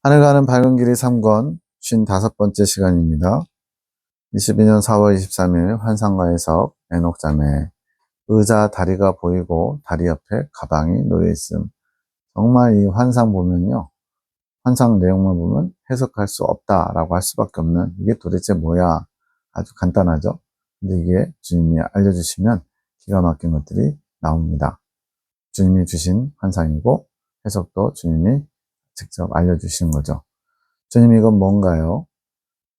하늘 가는 밝은 길이 3권 55번째 시간입니다. 22년 4월 23일 환상과 해석 에녹자매 의자 다리가 보이고 다리 옆에 가방이 놓여 있음. 정말 이 환상 보면요. 환상 내용만 보면 해석할 수 없다라고 할 수밖에 없는 이게 도대체 뭐야? 아주 간단하죠. 근데 이게 주님이 알려주시면 기가 막힌 것들이 나옵니다. 주님이 주신 환상이고 해석도 주님이 직접 알려주시는 거죠. 주님 이건 뭔가요?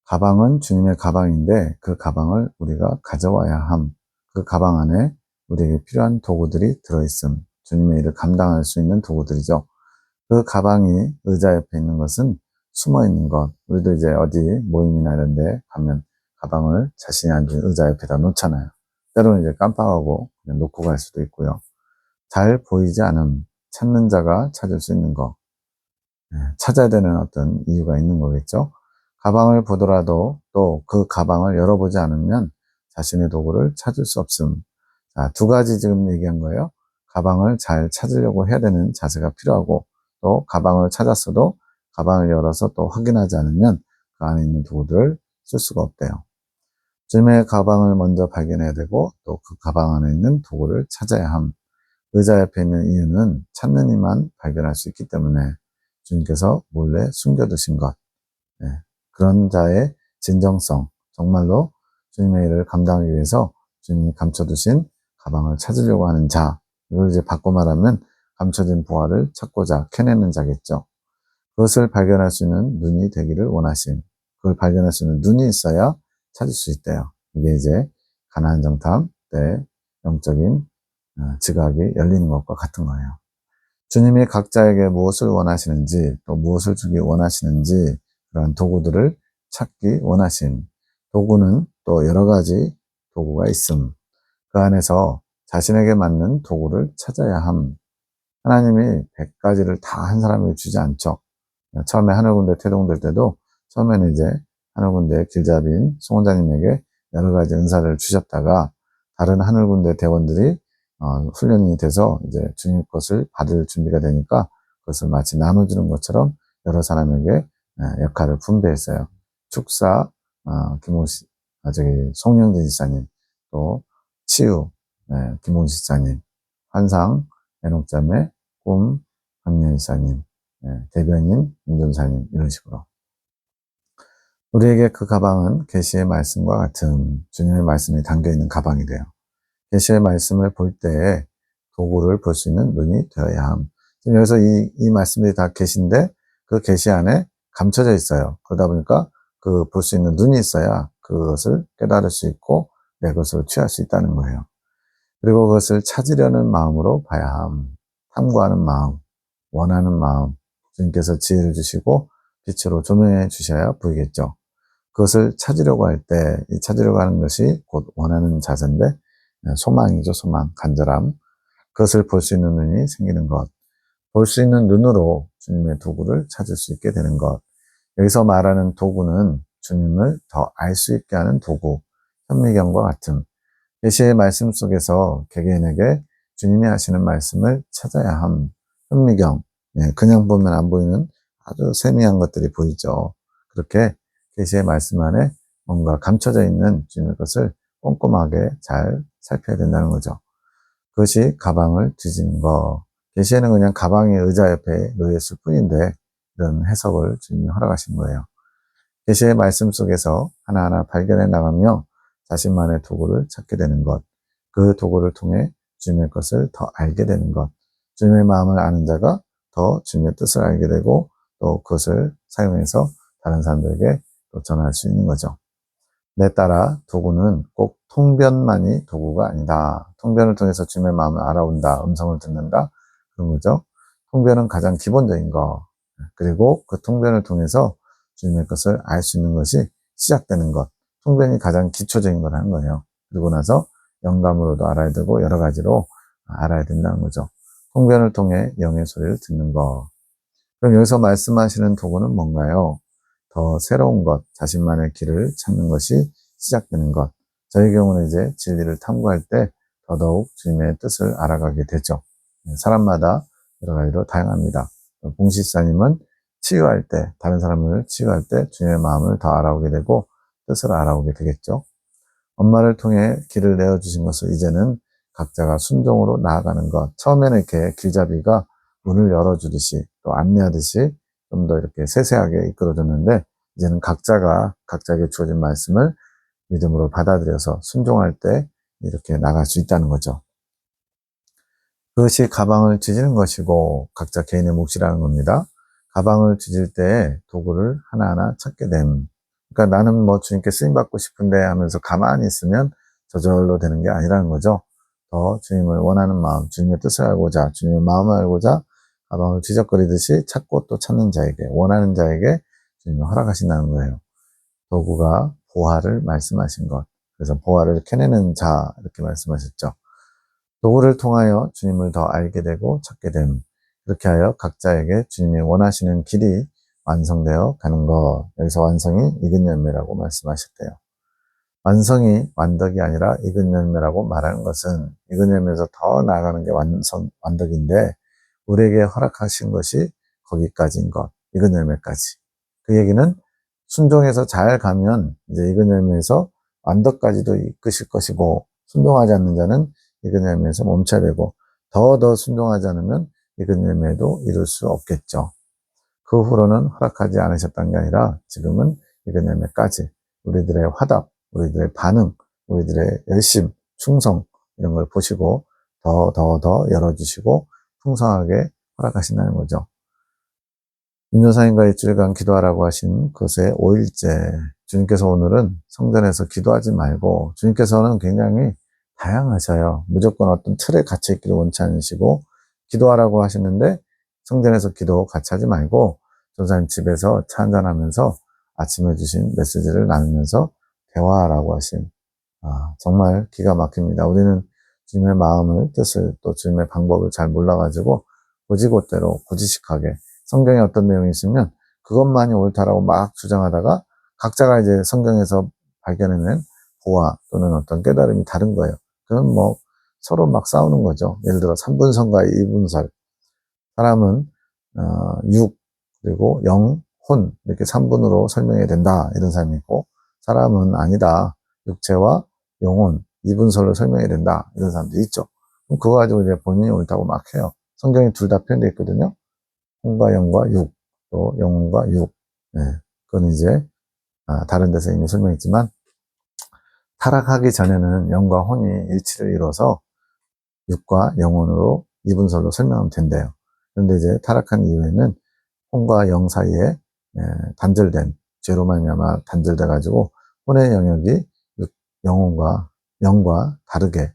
가방은 주님의 가방인데 그 가방을 우리가 가져와야 함. 그 가방 안에 우리에게 필요한 도구들이 들어있음. 주님의 일을 감당할 수 있는 도구들이죠. 그 가방이 의자 옆에 있는 것은 숨어 있는 것. 우리도 이제 어디 모임이나 이런 데 가면 가방을 자신이 앉은 의자 옆에다 놓잖아요. 때로는 이제 깜빡하고 그냥 놓고 갈 수도 있고요. 잘 보이지 않음. 찾는 자가 찾을 수 있는 것. 찾아야 되는 어떤 이유가 있는 거겠죠. 가방을 보더라도 또 그 가방을 열어보지 않으면 자신의 도구를 찾을 수 없음. 자, 두 가지 지금 얘기한 거예요. 가방을 잘 찾으려고 해야 되는 자세가 필요하고 또 가방을 찾았어도 가방을 열어서 또 확인하지 않으면 그 안에 있는 도구들을 쓸 수가 없대요. 주님의 가방을 먼저 발견해야 되고 또 그 가방 안에 있는 도구를 찾아야 함. 의자 옆에 있는 이유는 찾는 이만 발견할 수 있기 때문에 주님께서 몰래 숨겨두신 것, 네, 그런 자의 진정성, 정말로 주님의 일을 감당하기 위해서 주님이 감춰두신 가방을 찾으려고 하는 자, 이걸 이제 바꿔 말하면 감춰진 보화를 찾고자 캐내는 자겠죠. 그것을 발견할 수 있는 눈이 되기를 원하심. 그걸 발견할 수 있는 눈이 있어야 찾을 수 있대요. 이게 이제 가나안 정탐 때 영적인 지각이 열리는 것과 같은 거예요. 주님이 각자에게 무엇을 원하시는지 또 무엇을 주기 원하시는지 그런 도구들을 찾기 원하신 도구는 또 여러 가지 도구가 있음. 그 안에서 자신에게 맞는 도구를 찾아야 함. 하나님이 100가지를 다 한 사람에게 주지 않죠. 처음에 하늘군대 태동될 때도 처음에는 이제 하늘군대 길잡이인 송원자님에게 여러 가지 은사를 주셨다가 다른 하늘군대 대원들이 훈련이 돼서 이제 주님 것을 받을 준비가 되니까 그것을 마치 나눠주는 것처럼 여러 사람에게 역할을 분배했어요. 축사, 김홍시, 송영진 지사님, 또 치유, 김홍시 지사님, 환상, 에녹자매, 꿈, 강년 지사님, 대변인, 임전사님 이런 식으로. 우리에게 그 가방은 계시의 말씀과 같은 주님의 말씀이 담겨있는 가방이 돼요. 계시의 말씀을 볼 때에 도구를 볼 수 있는 눈이 되어야 함. 지금 여기서 이 말씀들이 다 계시인데 그 계시 안에 감춰져 있어요. 그러다 보니까 그 볼 수 있는 눈이 있어야 그것을 깨달을 수 있고 내 것을 취할 수 있다는 거예요. 그리고 그것을 찾으려는 마음으로 봐야 함. 탐구하는 마음, 원하는 마음, 주님께서 지혜를 주시고 빛으로 조명해 주셔야 보이겠죠. 그것을 찾으려고 할 때, 이 찾으려고 하는 것이 곧 원하는 자세인데, 소망이죠, 소망, 간절함. 그것을 볼 수 있는 눈이 생기는 것. 볼 수 있는 눈으로 주님의 도구를 찾을 수 있게 되는 것. 여기서 말하는 도구는 주님을 더 알 수 있게 하는 도구, 현미경과 같은 계시의 말씀 속에서 개개인에게 주님이 하시는 말씀을 찾아야 함. 현미경, 그냥 보면 안 보이는 아주 세미한 것들이 보이죠. 그렇게 계시의 말씀 안에 뭔가 감춰져 있는 주님의 것을 꼼꼼하게 잘 살펴야 된다는 거죠. 그것이 가방을 뒤지는 거. 계시에는 그냥 가방이 의자 옆에 놓여있을 뿐인데 이런 해석을 주님이 허락하신 거예요. 계시의 말씀 속에서 하나하나 발견해 나가며 자신만의 도구를 찾게 되는 것. 그 도구를 통해 주님의 것을 더 알게 되는 것. 주님의 마음을 아는 자가 더 주님의 뜻을 알게 되고 또 그것을 사용해서 다른 사람들에게 또 전할 수 있는 거죠. 내 따라 도구는 꼭 통변만이 도구가 아니다. 통변을 통해서 주님의 마음을 알아온다. 음성을 듣는다. 그런 거죠. 통변은 가장 기본적인 거. 그리고 그 통변을 통해서 주님의 것을 알 수 있는 것이 시작되는 것. 통변이 가장 기초적인 거라는 거예요. 그리고 나서 영감으로도 알아야 되고 여러 가지로 알아야 된다는 거죠. 통변을 통해 영의 소리를 듣는 것. 그럼 여기서 말씀하시는 도구는 뭔가요? 더 새로운 것, 자신만의 길을 찾는 것이 시작되는 것. 저희 경우는 이제 진리를 탐구할 때 더더욱 주님의 뜻을 알아가게 되죠. 사람마다 여러 가지로 다양합니다. 봉시사님은 치유할 때, 다른 사람을 치유할 때 주님의 마음을 더 알아오게 되고 뜻을 알아오게 되겠죠. 엄마를 통해 길을 내어주신 것을 이제는 각자가 순종으로 나아가는 것. 처음에는 이렇게 길잡이가 문을 열어주듯이 또 안내하듯이 좀 더 이렇게 세세하게 이끌어줬는데 이제는 각자가 각자에게 주어진 말씀을 믿음으로 받아들여서 순종할 때 이렇게 나갈 수 있다는 거죠. 그것이 가방을 찢는 것이고 각자 개인의 몫이라는 겁니다. 가방을 찢을 때 도구를 하나하나 찾게 됨. 그러니까 나는 뭐 주님께 쓰임받고 싶은데 하면서 가만히 있으면 저절로 되는 게 아니라는 거죠. 더 주님을 원하는 마음, 주님의 뜻을 알고자, 주님의 마음을 알고자 가방을 뒤적거리듯이 찾고 또 찾는 자에게, 원하는 자에게 주님이 허락하신다는 거예요. 도구가 보화를 말씀하신 것. 그래서 보화를 캐내는 자, 이렇게 말씀하셨죠. 도구를 통하여 주님을 더 알게 되고 찾게 됨. 그렇게 하여 각자에게 주님이 원하시는 길이 완성되어 가는 것. 여기서 완성이 익은 열매라고 말씀하셨대요. 완성이 완덕이 아니라 익은 열매라고 말하는 것은 익은 열매에서 더 나아가는 게 완덕인데 우리에게 허락하신 것이 거기까지인 것. 익은 열매까지. 그 얘기는 순종해서 잘 가면 이제 익은 열매에서 완덕까지도 이끄실 것이고 순종하지 않는 자는 익은 열매에서 멈춰야 되고 더 순종하지 않으면 익은 열매도 이룰 수 없겠죠. 그 후로는 허락하지 않으셨던 게 아니라 지금은 익은 열매까지 우리들의 화답, 우리들의 반응, 우리들의 열심, 충성 이런 걸 보시고 더 열어주시고 풍성하게 허락하신다는 거죠. 인도사님과 일주일간 기도하라고 하신 그것의 5일째 주님께서 오늘은 성전에서 기도하지 말고 주님께서는 굉장히 다양하셔요. 무조건 어떤 틀에 갇혀 있기를 원치 않으시고 기도하라고 하시는데 성전에서 기도 같이 하지 말고 전사님 집에서 차 한잔하면서 아침에 주신 메시지를 나누면서 대화하라고 하신 정말 기가 막힙니다. 우리는 주님의 마음을 뜻을 또 주님의 방법을 잘 몰라가지고 고지고대로 고지식하게 성경에 어떤 내용이 있으면 그것만이 옳다라고 막 주장하다가 각자가 이제 성경에서 발견해낸 보화 또는 어떤 깨달음이 다른 거예요. 그건 뭐 서로 막 싸우는 거죠. 예를 들어 3분성과 2분설. 사람은 6 그리고 영, 혼 이렇게 3분으로 설명해야 된다 이런 사람이 있고 사람은 아니다. 육체와 영혼 2분설로 설명해야 된다 이런 사람도 있죠. 그럼 그거 가지고 이제 본인이 옳다고 막 해요. 성경에 둘 다 표현되어 있거든요. 혼과 영과 육, 또 영혼과 육. 네, 그건 이제 다른 데서 이미 설명했지만 타락하기 전에는 영과 혼이 일치를 이뤄서 육과 영혼으로 이분설로 설명하면 된대요. 그런데 이제 타락한 이후에는 혼과 영 사이에 단절된 죄로 말미암아 단절돼 가지고 혼의 영역이 영혼과 영과 다르게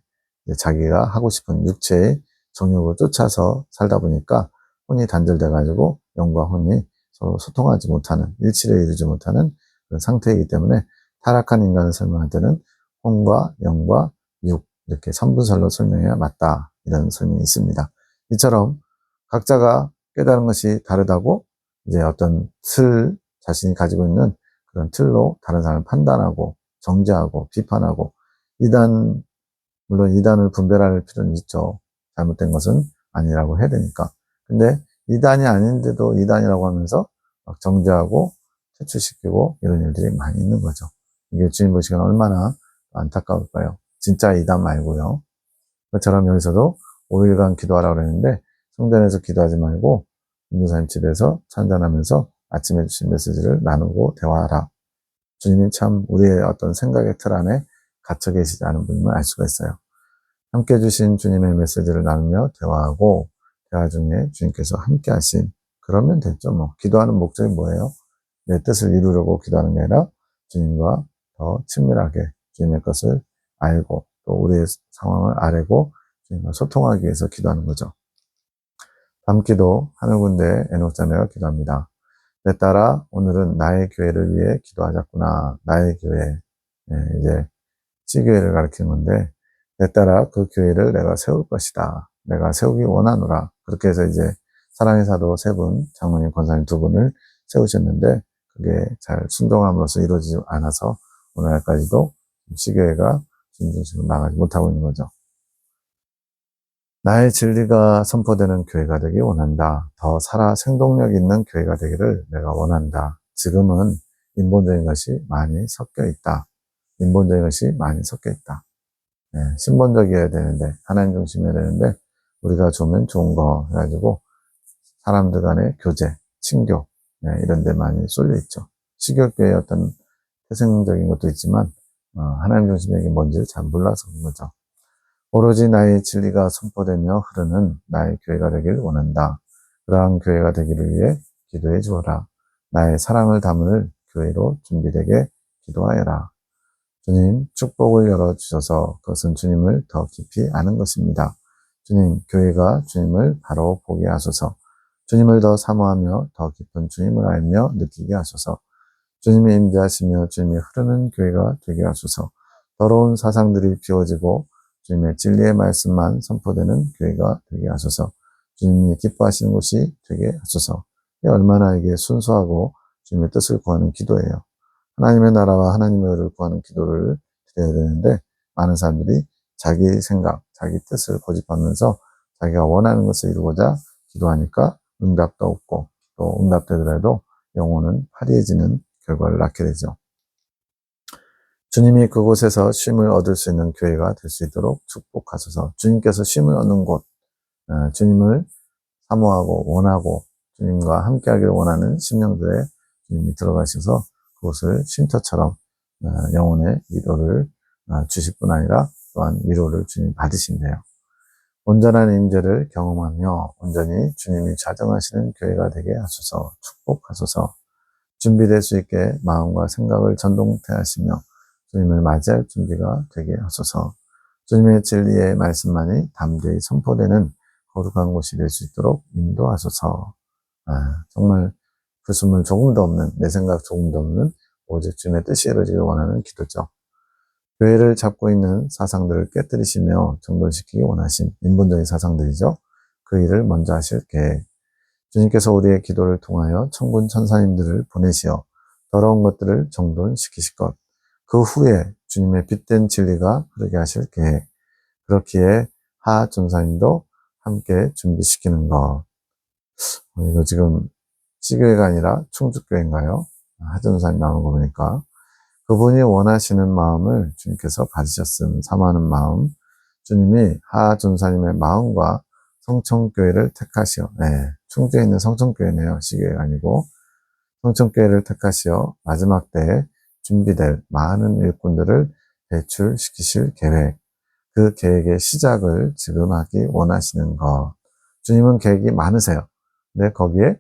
자기가 하고 싶은 육체의 정욕을 쫓아서 살다 보니까 혼이 단절돼 가지고 영과 혼이 서로 소통하지 못하는 일치를 이루지 못하는 그런 상태이기 때문에 타락한 인간을 설명할 때는 혼과 영과 육 이렇게 3분설로 설명해야 맞다 이런 설명이 있습니다. 이처럼 각자가 깨달은 것이 다르다고 이제 어떤 자신이 가지고 있는 그런 틀로 다른 사람을 판단하고 정죄하고 비판하고 물론 이단을 분별할 필요는 있죠. 잘못된 것은 아니라고 해야 되니까. 근데 이단이 아닌데도 이단이라고 하면서 막 정죄하고 퇴출시키고 이런 일들이 많이 있는 거죠. 이게 주님 보시기엔 얼마나 안타까울까요? 진짜 이단 말고요. 그처럼 여기서도 5일간 기도하라고 그랬는데 성전에서 기도하지 말고 인도사님 집에서 찬잔하면서 아침에 주신 메시지를 나누고 대화하라. 주님이 참 우리의 어떤 생각의 틀 안에 갇혀 계시지 않은 분임을 알 수가 있어요. 함께 주신 주님의 메시지를 나누며 대화하고 대화 중에 주님께서 함께 하신 그러면 됐죠. 뭐 기도하는 목적이 뭐예요? 내 뜻을 이루려고 기도하는 게 아니라 주님과 더 친밀하게 주님의 것을 알고 또 우리의 상황을 아뢰고 주님과 소통하기 위해서 기도하는 거죠. 밤기도 하늘군대 에녹자매가 기도합니다. 내 딸아 오늘은 나의 교회를 위해 기도하자꾸나. 나의 교회 이제 C교회를 가리키는 건데 내 딸아 그 교회를 내가 세울 것이다. 내가 세우기 원하노라. 그렇게 해서 이제 사랑의 사도 3분, 장로님, 권사님 2분을 세우셨는데 그게 잘 순종함으로써 이루어지지 않아서 오늘날까지도 C교회가 주님 중심으로 나가지 못하고 있는 거죠. 나의 진리가 선포되는 교회가 되기 원한다. 더 살아 생동력 있는 교회가 되기를 내가 원한다. 지금은 인본적인 것이 많이 섞여 있다. 인본적인 것이 많이 섞여 있다. 네, 신본적이어야 되는데, 하나님 중심이어야 되는데, 우리가 좋으면 좋은 거 해가지고, 사람들 간의 교제, 친교, 네, 이런 데 많이 쏠려 있죠. 식욕교의 어떤 태생적인 것도 있지만, 하나님 중심의 게 뭔지를 잘 몰라서 그런 거죠. 오로지 나의 진리가 선포되며 흐르는 나의 교회가 되길 원한다. 그러한 교회가 되기를 위해 기도해 주어라. 나의 사랑을 담을 교회로 준비되게 기도하여라. 주님, 축복을 열어주셔서 그것은 주님을 더 깊이 아는 것입니다. 주님, 교회가 주님을 바로 보게 하소서. 주님을 더 사모하며 더 깊은 주님을 알며 느끼게 하소서. 주님이 임재하시며 주님이 흐르는 교회가 되게 하소서. 더러운 사상들이 비워지고 주님의 진리의 말씀만 선포되는 교회가 되게 하소서. 주님이 기뻐하시는 곳이 되게 하소서. 얼마나 이게 순수하고 주님의 뜻을 구하는 기도예요. 하나님의 나라와 하나님의 의를 구하는 기도를 드려야 되는데, 많은 사람들이 자기 생각, 자기 뜻을 고집하면서 자기가 원하는 것을 이루고자 기도하니까 응답도 없고, 또 응답되더라도 영혼은 화려해지는 결과를 낳게 되죠. 주님이 그곳에서 쉼을 얻을 수 있는 교회가 될 수 있도록 축복하소서. 주님께서 쉼을 얻는 곳, 주님을 사모하고 원하고 주님과 함께하기를 원하는 심령들에 주님이 들어가셔서 그곳을 쉼터처럼 영혼의 위로를 주실 뿐 아니라 또한 위로를 주님이 받으신대요. 온전한 임재를 경험하며 온전히 주님이 자정하시는 교회가 되게 하소서. 축복하소서. 준비될 수 있게 마음과 생각을 전동케 하시며 주님을 맞이할 준비가 되게 하소서. 주님의 진리의 말씀만이 담대히 선포되는 거룩한 곳이 될 수 있도록 인도하소서. 정말 불순물 조금도 없는, 내 생각 조금도 없는 오직 주님의 뜻이 이루어지길 원하는 기도죠. 교회를 잡고 있는 사상들을 깨뜨리시며 정돈시키기 원하신 인본적인 사상들이죠. 그 일을 먼저 하실 계획. 주님께서 우리의 기도를 통하여 천군 천사님들을 보내시어 더러운 것들을 정돈시키실 것. 그 후에 주님의 빛된 진리가 흐르게 하실 계획. 그렇기에 하 전사님도 함께 준비시키는 것. 이거 지금 시교회가 아니라 충주교회인가요? 하 전사님 나오는 거 보니까. 그분이 원하시는 마음을 주님께서 받으셨음, 사모하는 마음. 주님이 하 전사님의 마음과 성천교회를 택하시어, 충주에 있는 성천교회네요. 시교회가 아니고. 성천교회를 택하시어 마지막 때에 준비될 많은 일꾼들을 배출시키실 계획. 그 계획의 시작을 지금 하기 원하시는 것. 주님은 계획이 많으세요. 근데 거기에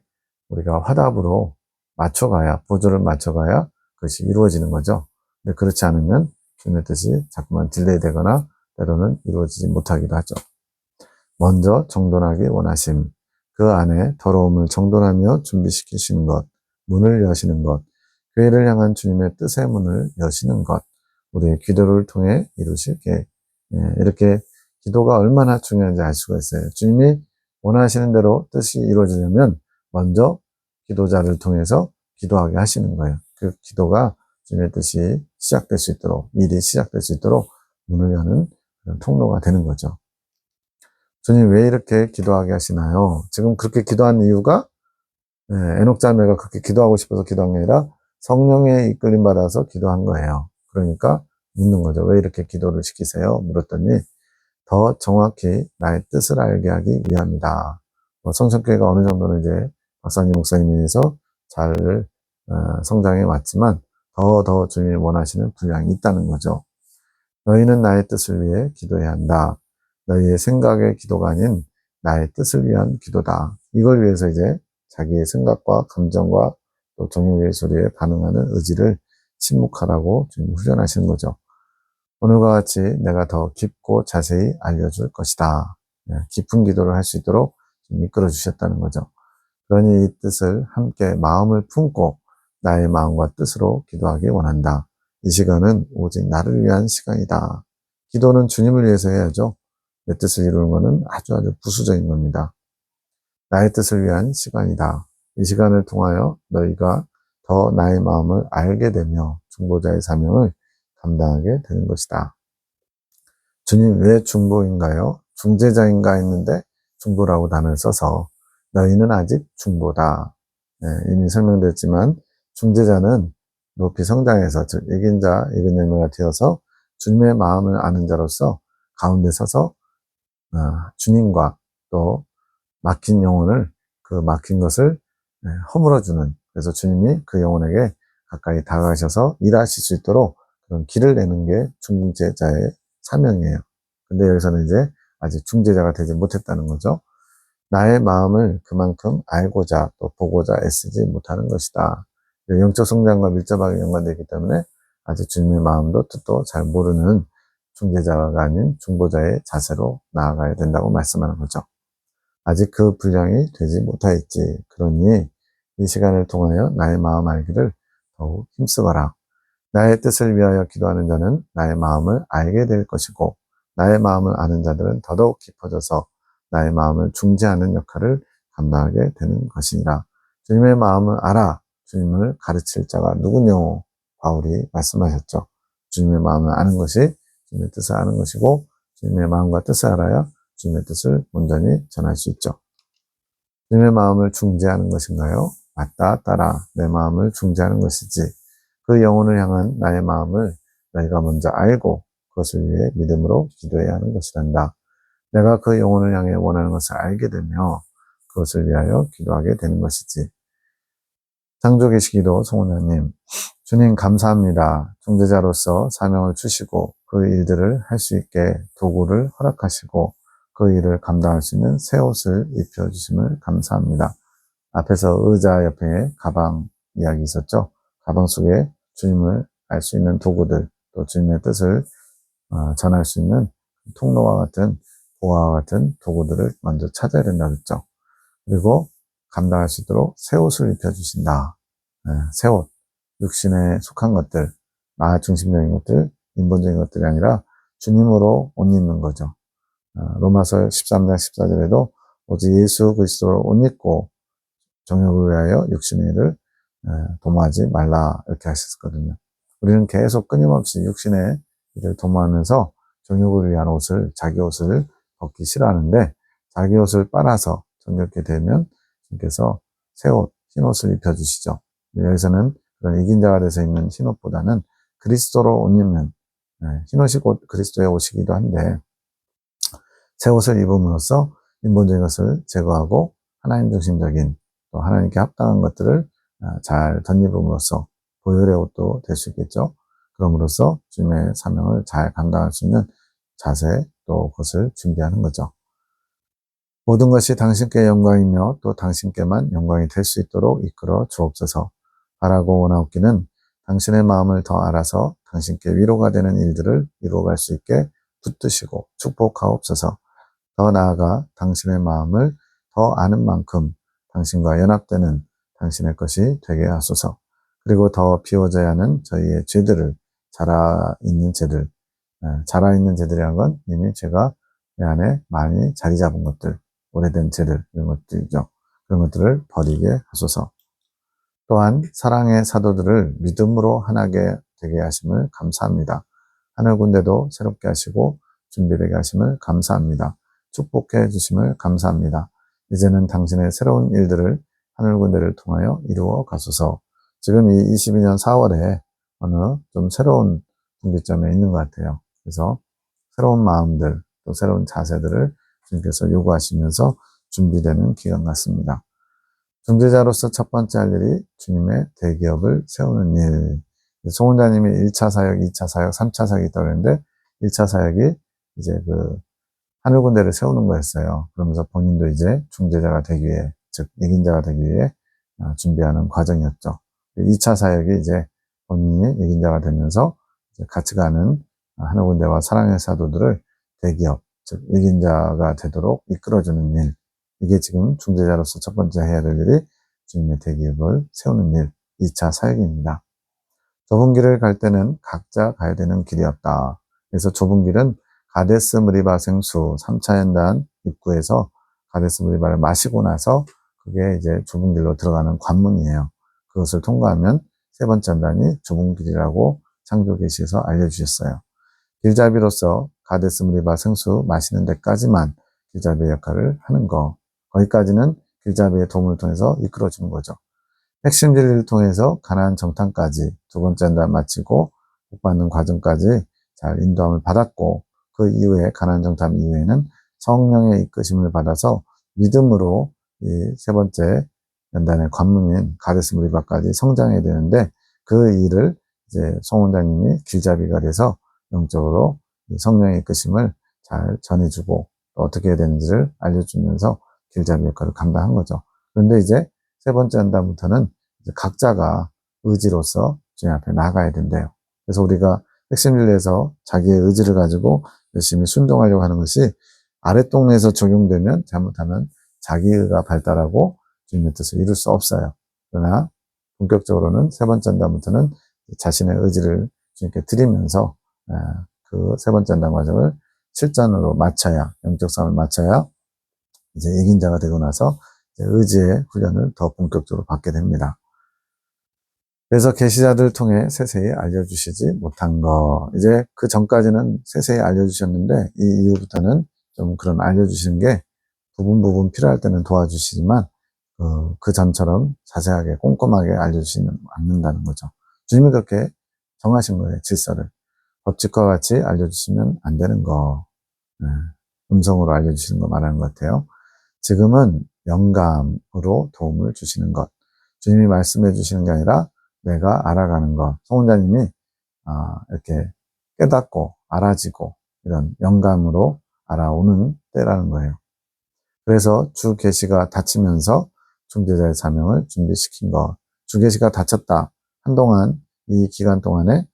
우리가 화답으로 맞춰가야, 보조를 맞춰가야 그것이 이루어지는 거죠. 근데 그렇지 않으면 주님의 뜻이 자꾸만 딜레이 되거나 때로는 이루어지지 못하기도 하죠. 먼저 정돈하기 원하심. 그 안에 더러움을 정돈하며 준비시키시는 것. 문을 여시는 것. 교회를 향한 주님의 뜻의 문을 여시는 것. 우리의 기도를 통해 이루실 계획. 이렇게 기도가 얼마나 중요한지 알 수가 있어요. 주님이 원하시는 대로 뜻이 이루어지려면 먼저 기도자를 통해서 기도하게 하시는 거예요. 그 기도가 주님의 뜻이 시작될 수 있도록, 일이 시작될 수 있도록 문을 여는 그런 통로가 되는 거죠. 주님 왜 이렇게 기도하게 하시나요? 지금 그렇게 기도한 이유가 에녹 자매가 그렇게 기도하고 싶어서 기도한 게 아니라 성령의 이끌림 받아서 기도한 거예요. 그러니까 묻는 거죠. 왜 이렇게 기도를 시키세요? 물었더니 더 정확히 나의 뜻을 알게 하기 위함이다. 성천교회가 어느 정도는 이제 박사님, 목사님에 의해서 잘 성장해 왔지만 더 주님이 원하시는 분량이 있다는 거죠. 너희는 나의 뜻을 위해 기도해야 한다. 너희의 생각의 기도가 아닌 나의 뜻을 위한 기도다. 이걸 위해서 이제 자기의 생각과 감정과 또 정욕의 소리에 반응하는 의지를 침묵하라고 주님 훈련하시는 거죠. 오늘과 같이 내가 더 깊고 자세히 알려줄 것이다. 깊은 기도를 할 수 있도록 이끌어 주셨다는 거죠. 그러니 이 뜻을 함께 마음을 품고 나의 마음과 뜻으로 기도하기 원한다. 이 시간은 오직 나를 위한 시간이다. 기도는 주님을 위해서 해야죠. 내 뜻을 이루는 것은 아주 부수적인 겁니다. 나의 뜻을 위한 시간이다. 이 시간을 통하여 너희가 더 나의 마음을 알게 되며 중보자의 사명을 감당하게 되는 것이다. 주님 왜 중보인가요? 중재자인가 했는데 중보라고 단어를 써서 너희는 아직 중보다. 이미 설명됐지만 중재자는 높이 성장해서 즉 이긴 자, 이긴 열매가 되어서 주님의 마음을 아는 자로서 가운데 서서 주님과 또 막힌 영혼을 그 막힌 것을 허물어주는, 그래서 주님이 그 영혼에게 가까이 다가가셔서 일하실 수 있도록 그런 길을 내는 게 중재자의 사명이에요. 근데 여기서는 이제 아직 중재자가 되지 못했다는 거죠. 나의 마음을 그만큼 알고자 또 보고자 애쓰지 못하는 것이다. 영적 성장과 밀접하게 연관되기 때문에 아직 주님의 마음도 뜻도 잘 모르는 중재자가 아닌 중보자의 자세로 나아가야 된다고 말씀하는 거죠. 아직 그 분량이 되지 못하였지. 그러니 이 시간을 통하여 나의 마음 알기를 더욱 힘쓰거라. 나의 뜻을 위하여 기도하는 자는 나의 마음을 알게 될 것이고 나의 마음을 아는 자들은 더더욱 깊어져서 나의 마음을 중재하는 역할을 감당하게 되는 것이니라. 주님의 마음을 알아 주님을 가르칠 자가 누구뇨? 바울이 말씀하셨죠. 주님의 마음을 아는 것이 주님의 뜻을 아는 것이고 주님의 마음과 뜻을 알아야 주님의 뜻을 온전히 전할 수 있죠. 주님의 마음을 중재하는 것인가요? 맞다, 따라 내 마음을 중재하는 것이지. 그 영혼을 향한 나의 마음을 너희가 먼저 알고 그것을 위해 믿음으로 기도해야 하는 것이란다. 내가 그 영혼을 향해 원하는 것을 알게 되며 그것을 위하여 기도하게 되는 것이지. 창조계시기도 송원장님, 주님 감사합니다. 중재자로서 사명을 주시고 그 일들을 할 수 있게 도구를 허락하시고 그 일을 감당할 수 있는 새 옷을 입혀주심을 감사합니다. 앞에서 의자 옆에 가방 이야기 있었죠. 가방 속에 주님을 알 수 있는 도구들, 또 주님의 뜻을 전할 수 있는 통로와 같은 보화와 같은 도구들을 먼저 찾아야 된다고 했죠. 그리고 감당할 수 있도록 새 옷을 입혀주신다. 새 옷, 육신에 속한 것들, 나 중심적인 것들, 인본적인 것들이 아니라 주님으로 옷 입는 거죠. 로마서 13장 14절에도 오직 예수 그리스도로 옷 입고 정욕을 위하여 육신의 일을 도모하지 말라 이렇게 하셨거든요. 우리는 계속 끊임없이 육신의 일을 도모하면서 정욕을 위한 옷을, 자기 옷을 벗기 싫어하는데 자기 옷을 빨아서 정욕게 되면 주님께서 새 옷, 흰 옷을 입혀주시죠. 여기서는 그런 이긴 자가 돼서 입는 흰 옷보다는 그리스도로 옷 입는 흰 옷이 곧 그리스도의 옷이기도 한데 새 옷을 입음으로써 인본적인 것을 제거하고 하나님 중심적인 또 하나님께 합당한 것들을 잘 덧입음으로써 보혈의 옷도 될 수 있겠죠. 그럼으로써 주님의 사명을 잘 감당할 수 있는 자세 또 그것을 준비하는 거죠. 모든 것이 당신께 영광이며 또 당신께만 영광이 될 수 있도록 이끌어 주옵소서. 바라고 원하옵기는 당신의 마음을 더 알아서 당신께 위로가 되는 일들을 이루어갈 수 있게 붙드시고 축복하옵소서. 더 나아가 당신의 마음을 더 아는 만큼 당신과 연합되는 당신의 것이 되게 하소서. 그리고 더 비워져야 하는 저희의 죄들을, 자라있는 죄들, 자라있는 죄들이라는 건 이미 제가 내 안에 많이 자리 잡은 것들, 오래된 죄들, 이런 것들이죠. 그런 것들을 버리게 하소서. 또한 사랑의 사도들을 믿음으로 하나게 되게 하심을 감사합니다. 하늘 군대도 새롭게 하시고 준비되게 하심을 감사합니다. 축복해 주심을 감사합니다. 이제는 당신의 새로운 일들을 하늘 군대를 통하여 이루어 가소서. 지금 이 22년 4월에 어느 좀 새로운 분기점에 있는 것 같아요. 그래서 새로운 마음들, 또 새로운 자세들을 주님께서 요구하시면서 준비되는 기간 같습니다. 중재자로서 첫 번째 할 일이 주님의 대기업을 세우는 일. 송원자님이 1차 사역, 2차 사역, 3차 사역이 있다고 했는데 1차 사역이 이제 그 하늘 군대를 세우는 거였어요. 그러면서 본인도 이제 중재자가 되기 위해, 즉 이긴 자가 되기 위해 준비하는 과정이었죠. 2차 사역이 이제 본인이 이긴 자가 되면서 이제 같이 가는 하늘 군대와 사랑의 사도들을 대기업, 즉 이긴 자가 되도록 이끌어주는 일. 이게 지금 중재자로서 첫 번째 해야 될 일이 주님의 대기업을 세우는 일, 2차 사역입니다. 좁은 길을 갈 때는 각자 가야 되는 길이었다. 그래서 좁은 길은 가데스 무리바 생수 3차 연단 입구에서 가데스 무리바를 마시고 나서 그게 이제 좁은 길로 들어가는 관문이에요. 그것을 통과하면 세 번째 연단이 좁은 길이라고 창조계시에서 알려주셨어요. 길잡이로서 가데스 무리바 생수 마시는 데까지만 길자비의 역할을 하는 거. 거기까지는 길자비의 도움을 통해서 이끌어주는 거죠. 핵심 진리를 통해서 가나안 정탐까지 두 번째 전담 마치고 복받는 과정까지 잘 인도함을 받았고, 그 이후에 가나안 정탐 이후에는 성령의 이끄심을 받아서 믿음으로 이 세 번째 연단의 관문인 가데스 무리바까지 성장해야 되는데, 그 일을 이제 송 원장님이 길잡이가 돼서 영적으로 성령의 이끄심을 잘 전해주고 또 어떻게 해야 되는지를 알려주면서 길잡이 역할을 감당한 거죠. 그런데 이제 세 번째 연단부터는 이제 각자가 의지로서 주님 앞에 나가야 된대요. 그래서 우리가 핵심 진리에서 자기의 의지를 가지고 열심히 순종하려고 하는 것이 아랫동네에서 적용되면 잘못하면 자기의가 발달하고 주님의 뜻을 이룰 수 없어요. 그러나 본격적으로는 세 번째 연단부터는 자신의 의지를 주님께 드리면서 그 세 번째 연단 과정을 실전으로 마쳐야, 영적 싸움을 마쳐야 이제 이긴자가 되고 나서 의지의 훈련을 더 본격적으로 받게 됩니다. 그래서 계시자들을 통해 세세히 알려주시지 못한 거, 이제 그 전까지는 세세히 알려주셨는데 이 이후부터는 좀 그런 알려주시는 게 부분 필요할 때는 도와주시지만 그 전처럼 자세하게 꼼꼼하게 알려주시는 않는다는 거죠. 주님이 그렇게 정하신 거예요, 질서를. 법칙과 같이 알려주시면 안 되는 거, 음성으로 알려주시는 거 말하는 것 같아요. 지금은 영감으로 도움을 주시는 것. 주님이 말씀해 주시는 게 아니라 내가 알아가는 것. 성원자님이 이렇게 깨닫고 알아지고 이런 영감으로 알아오는 때라는 거예요. 그래서 주 계시가 닫히면서 중재자의 사명을 준비시킨 것. 주 계시가 닫혔다. 한동안 이 기간 동안에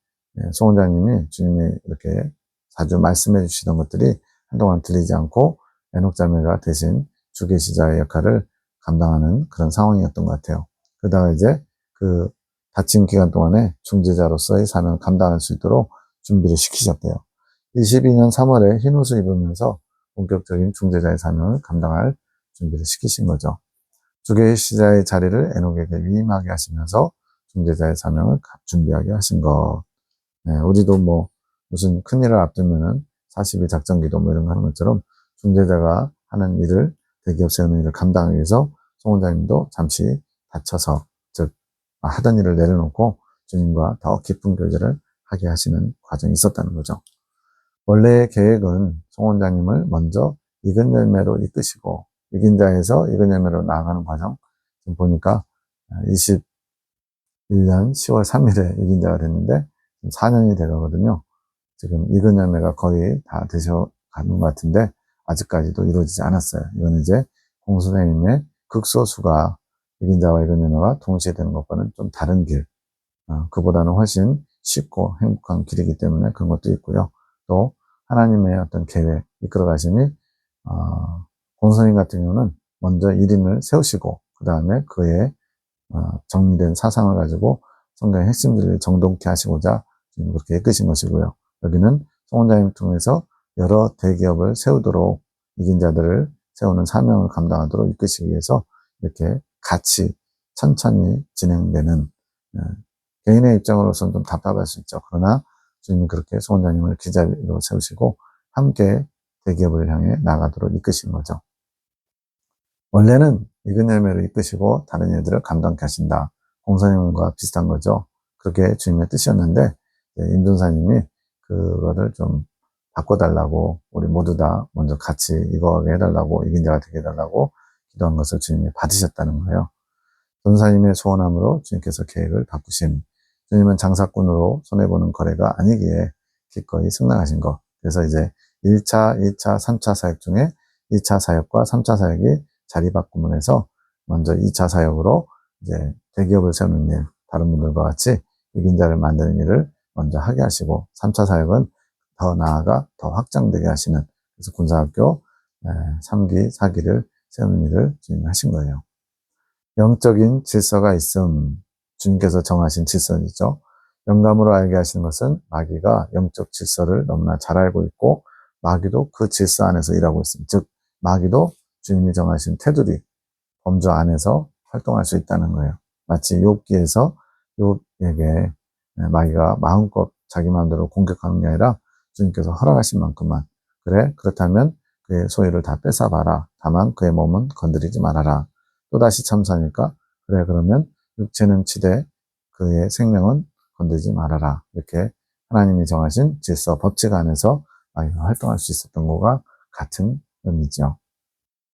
송 원장님이 주님이 이렇게 자주 말씀해 주시던 것들이 한동안 들리지 않고 에녹자매가 대신 주 계시자의 역할을 감당하는 그런 상황이었던 것 같아요. 그러다가 이제 그 닫힌 기간 동안에 중재자로서의 사명을 감당할 수 있도록 준비를 시키셨대요. 22년 3월에 흰 옷을 입으면서 본격적인 중재자의 사명을 감당할 준비를 시키신 거죠. 주 계시자의 자리를 에녹에게 위임하게 하시면서 중재자의 사명을 준비하게 하신 것. 우리도 뭐 무슨 큰일을 앞두면은 40일 작전기도 뭐 이런 거 하는 것처럼 중재자가 하는 일을, 대기업 세우는 일을 감당하기 위해서 송 원장님도 잠시 다쳐서, 즉 하던 일을 내려놓고 주님과 더 깊은 교제를 하게 하시는 과정이 있었다는 거죠. 원래의 계획은 송 원장님을 먼저 익은 열매로 이끄시고 이긴 자에서 익은 열매로 나아가는 과정, 지금 보니까 21년 10월 3일에 이긴 자가 됐는데 4년이 돼가거든요. 지금 익은 열매가 거의 다 되셔가는 것 같은데 아직까지도 이루어지지 않았어요. 이건 이제 공수생님의 극소수가 이긴 자와 익은 열매가 동시에 되는 것과는 좀 다른 길, 그보다는 훨씬 쉽고 행복한 길이기 때문에 그런 것도 있고요. 또 하나님의 어떤 계획, 이끌어 가심이 공수생님 같은 경우는 먼저 1인을 세우시고 그 다음에 그의 정리된 사상을 가지고 성경의 핵심들을 정돈케 하시고자 지금 그렇게 이끄신 것이고요. 여기는 송 원장님을 통해서 여러 대기업을 세우도록 이긴 자들을 세우는 사명을 감당하도록 이끄시기 위해서 이렇게 같이 천천히 진행되는, 개인의 입장으로서는 좀 답답할 수 있죠. 그러나 주님은 그렇게 송 원장님을 기자로 세우시고 함께 대기업을 향해 나가도록 이끄신 거죠. 원래는 익은 열매를 이끄시고 다른 일들을 감당케 하신다. 공사님과 비슷한 거죠. 그렇게 주님의 뜻이었는데 임준사님이 그거를 좀 바꿔달라고, 우리 모두 다 먼저 같이 이거하게 해달라고, 이긴 자가 되게 해달라고 기도한 것을 주님이 받으셨다는 거예요. 전사님의 소원함으로 주님께서 계획을 바꾸심. 주님은 장사꾼으로 손해보는 거래가 아니기에 기꺼이 승낙하신 것. 그래서 이제 1차, 2차, 3차 사역 중에 2차 사역과 3차 사역이 자리 바꿈을 해서 먼저 2차 사역으로 이제 대기업을 세우는 일, 다른 분들과 같이 이긴 자를 만드는 일을 먼저 하게 하시고 3차 사역은 더 나아가 더 확장되게 하시는, 그래서 군사학교 3기, 4기를 세우는 일을 주님이 하신 거예요. 영적인 질서가 있음, 주님께서 정하신 질서이죠. 영감으로 알게 하시는 것은 마귀가 영적 질서를 너무나 잘 알고 있고 마귀도 그 질서 안에서 일하고 있습니다. 즉 마귀도 주님이 정하신 테두리, 범주 안에서 활동할 수 있다는 거예요. 마치 욥기에서 욥에게 마귀가 마음껏 자기 마음대로 공격하는 게 아니라 주님께서 허락하신 만큼만. 그래, 그렇다면 그의 소유를 다 뺏어봐라. 다만 그의 몸은 건드리지 말아라. 또다시 참사니까, 그래, 그러면 육체는 치되 그의 생명은 건드리지 말아라. 이렇게 하나님이 정하신 질서, 법칙 안에서 활동할 수 있었던 것과 같은 의미죠.